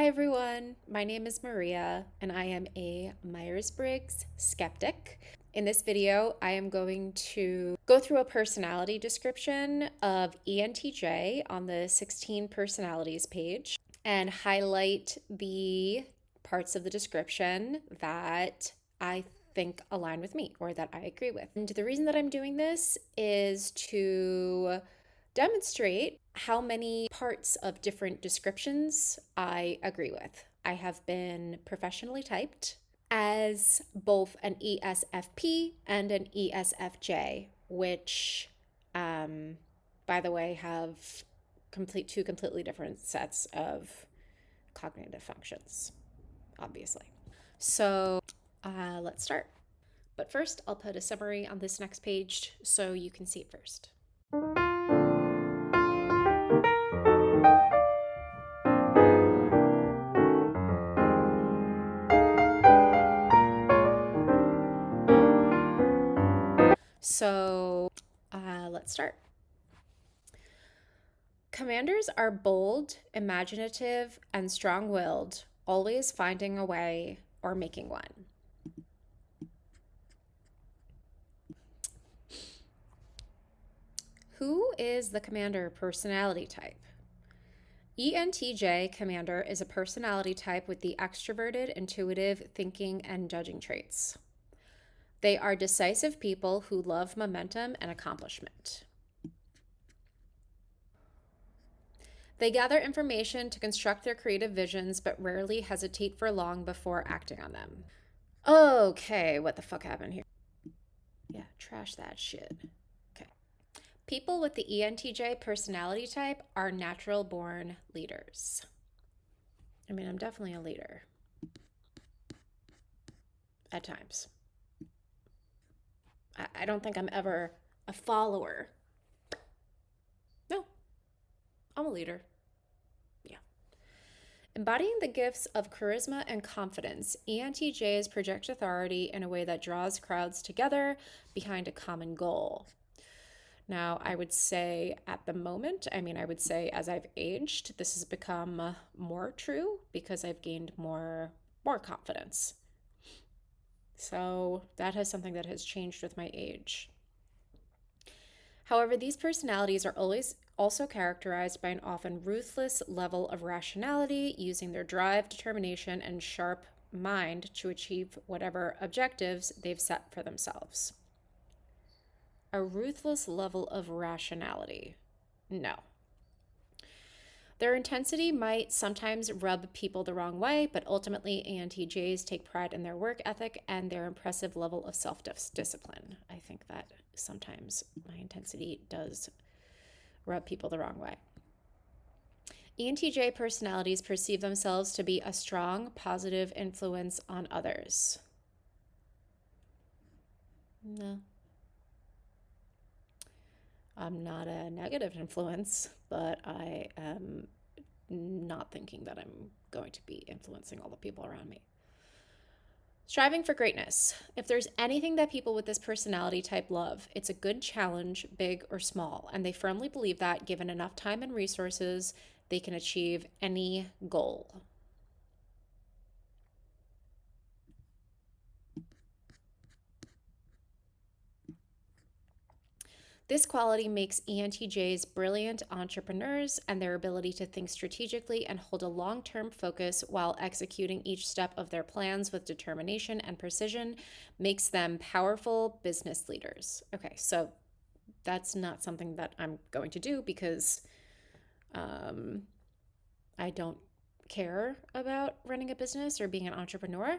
Hi everyone, my name is Maria and I am a Meyers Briggs skeptic. In this video, I am going to go through a personality description of ENTJ on the 16 personalities page and highlight the parts of the description that I think align with me or that I agree with. And the reason that I'm doing this is to demonstrate how many parts of different descriptions I agree with. I have been professionally typed as both an ESFP and an ESFJ, which, by the way, have two completely different sets of cognitive functions, obviously. So let's start. But first, I'll put a summary on this next page so you can see it first. So let's start. Commanders are bold, imaginative, and strong-willed, always finding a way or making one. Who is the commander personality type? ENTJ commander is a personality type with the extroverted, intuitive, thinking, and judging traits. They are decisive people who love momentum and accomplishment. They gather information to construct their creative visions, but rarely hesitate for long before acting on them. Okay, what the fuck happened here? Yeah, trash that shit. Okay. People with the ENTJ personality type are natural born leaders. I mean, I'm definitely a leader. At times. I don't think I'm ever a follower. No, I'm a leader. Yeah. Embodying the gifts of charisma and confidence, ENTJs project authority in a way that draws crowds together behind a common goal. Now, I would say at the moment, I would say as I've aged, this has become more true because I've gained more confidence. So that is something that has changed with my age. However, these personalities are always also characterized by an often ruthless level of rationality, using their drive, determination, and sharp mind to achieve whatever objectives they've set for themselves. A ruthless level of rationality. No. Their intensity might sometimes rub people the wrong way, but ultimately ENTJs take pride in their work ethic and their impressive level of self-discipline. I think that sometimes my intensity does rub people the wrong way. ENTJ personalities perceive themselves to be a strong, positive influence on others. No. I'm not a negative influence, but I am not thinking that I'm going to be influencing all the people around me. Striving for greatness. If there's anything that people with this personality type love, it's a good challenge, big or small, and they firmly believe that given enough time and resources, they can achieve any goal. This quality makes ENTJs brilliant entrepreneurs, and their ability to think strategically and hold a long-term focus while executing each step of their plans with determination and precision makes them powerful business leaders. Okay, so that's not something that I'm going to do because I don't care about running a business or being an entrepreneur.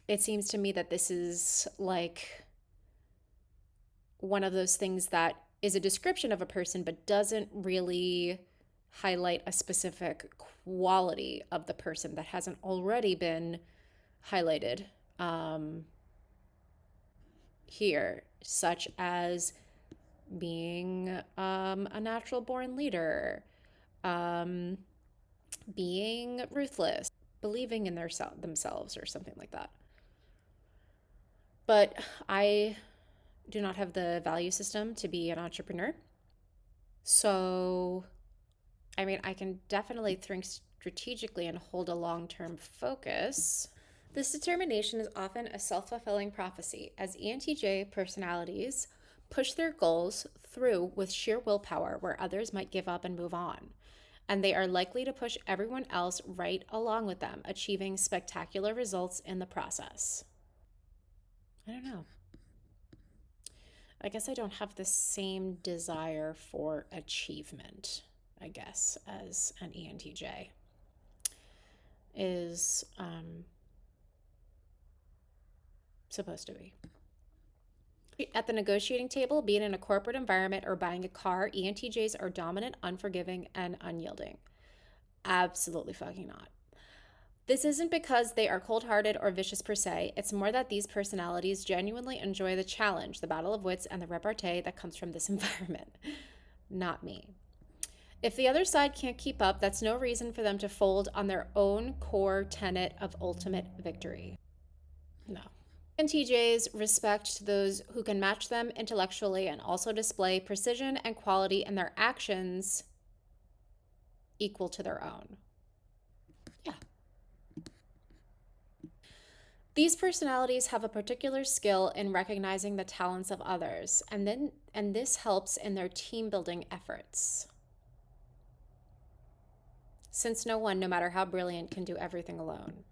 It seems to me that this is like one of those things that is a description of a person but doesn't really highlight a specific quality of the person that hasn't already been highlighted here, such as being a natural born leader, being ruthless, believing in themselves or something like that. But I do not have the value system to be an entrepreneur. So, I mean, I can definitely think strategically and hold a long-term focus. This determination is often a self-fulfilling prophecy, as ENTJ personalities push their goals through with sheer willpower where others might give up and move on. And they are likely to push everyone else right along with them, achieving spectacular results in the process. I don't know. I guess I don't have the same desire for achievement, I guess, as an ENTJ is supposed to be. At the negotiating table, be it in a corporate environment or buying a car, ENTJs are dominant, unforgiving, and unyielding. Absolutely fucking not. This isn't because they are cold hearted or vicious per se. It's more that these personalities genuinely enjoy the challenge, the battle of wits, and the repartee that comes from this environment. Not me. If the other side can't keep up, that's no reason for them to fold on their own core tenet of ultimate victory. No. ENTJs respect those who can match them intellectually and also display precision and quality in their actions equal to their own. Yeah. These personalities have a particular skill in recognizing the talents of others, and this helps in their team building efforts. Since no one, no matter how brilliant, can do everything alone.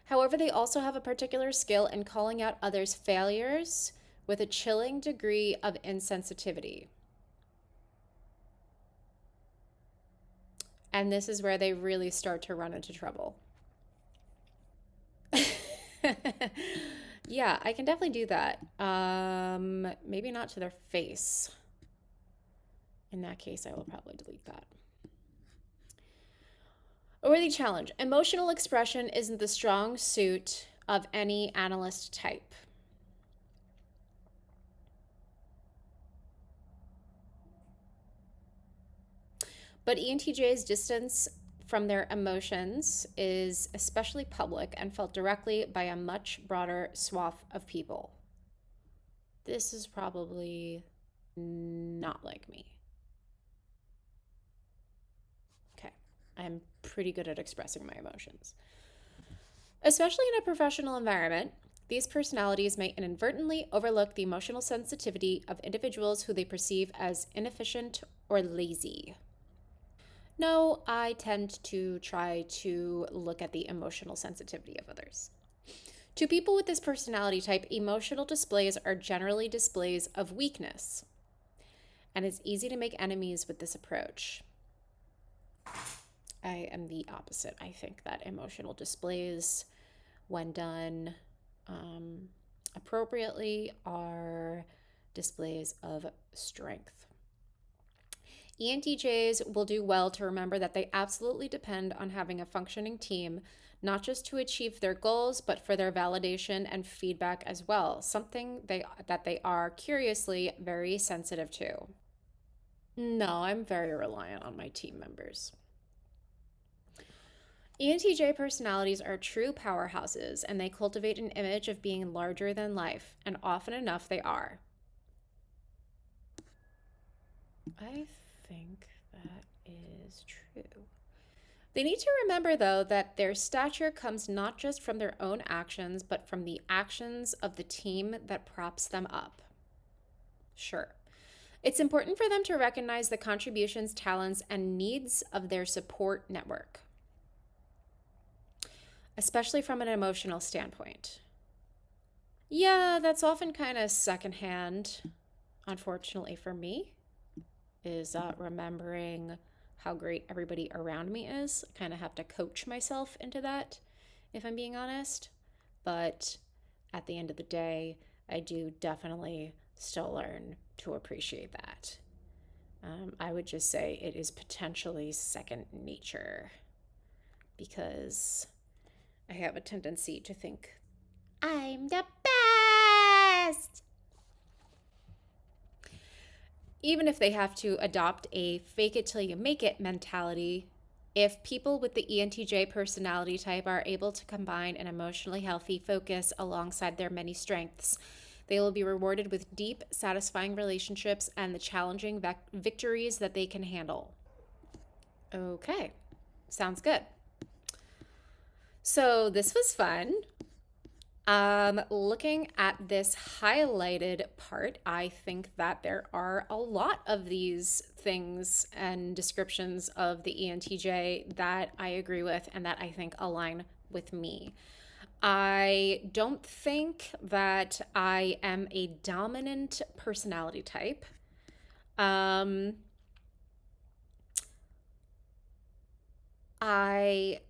However, they also have a particular skill in calling out others' failures with a chilling degree of insensitivity. And this is where they really start to run into trouble. Yeah, I can definitely do that. Maybe not to their face. In that case, I will probably delete that. A worthy challenge. Emotional expression isn't the strong suit of any analyst type. But ENTJ's distance from their emotions is especially public and felt directly by a much broader swath of people. This is probably not like me. Okay, I'm pretty good at expressing my emotions. Especially in a professional environment, these personalities may inadvertently overlook the emotional sensitivity of individuals who they perceive as inefficient or lazy. No, I tend to try to look at the emotional sensitivity of others. To people with this personality type, emotional displays are generally displays of weakness, and it's easy to make enemies with this approach. I am the opposite. I think that emotional displays, when done appropriately, are displays of strength. ENTJs will do well to remember that they absolutely depend on having a functioning team, not just to achieve their goals, but for their validation and feedback as well, something that they are curiously very sensitive to. No, I'm very reliant on my team members. ENTJ personalities are true powerhouses, and they cultivate an image of being larger than life, and often enough they are. I think that is true. They need to remember, though, that their stature comes not just from their own actions, but from the actions of the team that props them up. Sure. It's important for them to recognize the contributions, talents, and needs of their support network, especially from an emotional standpoint. Yeah, that's often kind of secondhand, unfortunately for me, is remembering how great everybody around me is. I kind of have to coach myself into that, if I'm being honest. But at the end of the day, I do definitely still learn to appreciate that. I would just say it is potentially second nature because I have a tendency to think I'm the best. Even if they have to adopt a fake it till you make it mentality, if people with the ENTJ personality type are able to combine an emotionally healthy focus alongside their many strengths, They will be rewarded with deep, satisfying relationships and the challenging victories that they can handle. Okay, sounds good. So this was fun. Looking at this highlighted part, I think that there are a lot of these things and descriptions of the ENTJ that I agree with and that I think align with me. I don't think that I am a dominant personality type. I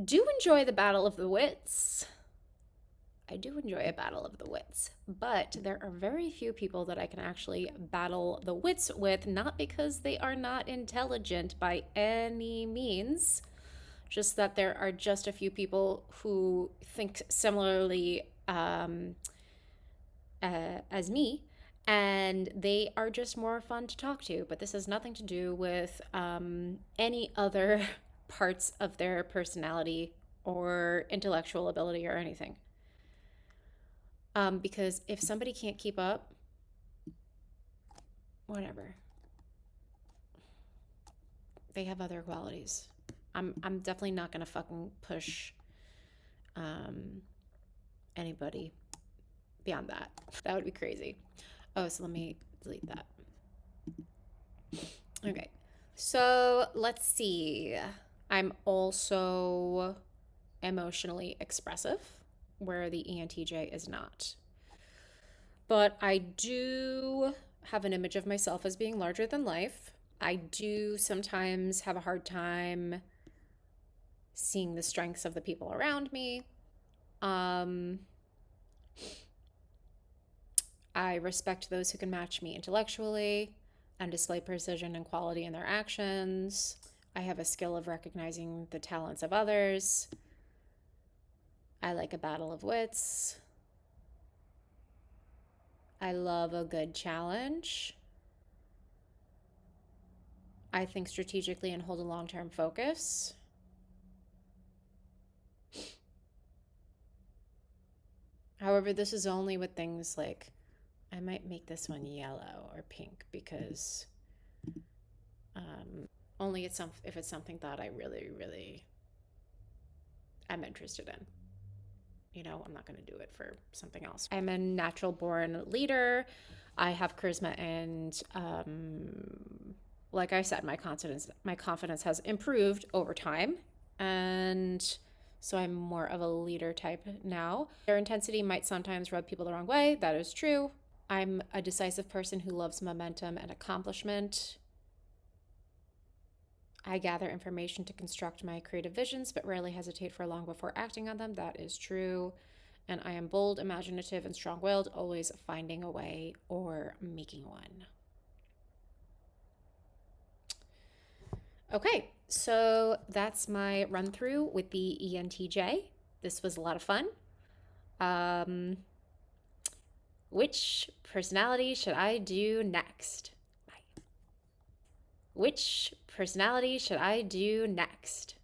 do enjoy the battle of the wits. I do enjoy a battle of the wits, but there are very few people that I can actually battle the wits with, not because they are not intelligent by any means, just that there are just a few people who think similarly as me, and they are just more fun to talk to. But this has nothing to do with any other parts of their personality or intellectual ability or anything. Because if somebody can't keep up, whatever. They have other qualities. I'm definitely not gonna fucking push anybody beyond that. That would be crazy. Oh, so let me delete that. Okay. So let's see. I'm also emotionally expressive, where the ENTJ is not. But I do have an image of myself as being larger than life. I do sometimes have a hard time seeing the strengths of the people around me. I respect those who can match me intellectually and display precision and quality in their actions. I have a skill of recognizing the talents of others. I like a battle of wits. I love a good challenge. I think strategically and hold a long-term focus. However, this is only with things like, I might make this one yellow or pink because only if it's something that I really, really am interested in. You know, I'm not going to do it for something else. I'm a natural born leader. I have charisma and like I said, my confidence has improved over time, and so I'm more of a leader type now. Their intensity might sometimes rub people the wrong way. That is true. I'm a decisive person who loves momentum and accomplishment. I gather information to construct my creative visions, but rarely hesitate for long before acting on them. That is true. And I am bold, imaginative, and strong-willed, always finding a way or making one. Okay, so that's my run through with the ENTJ. This was a lot of fun. Which personality should I do next? Which personality should I do next?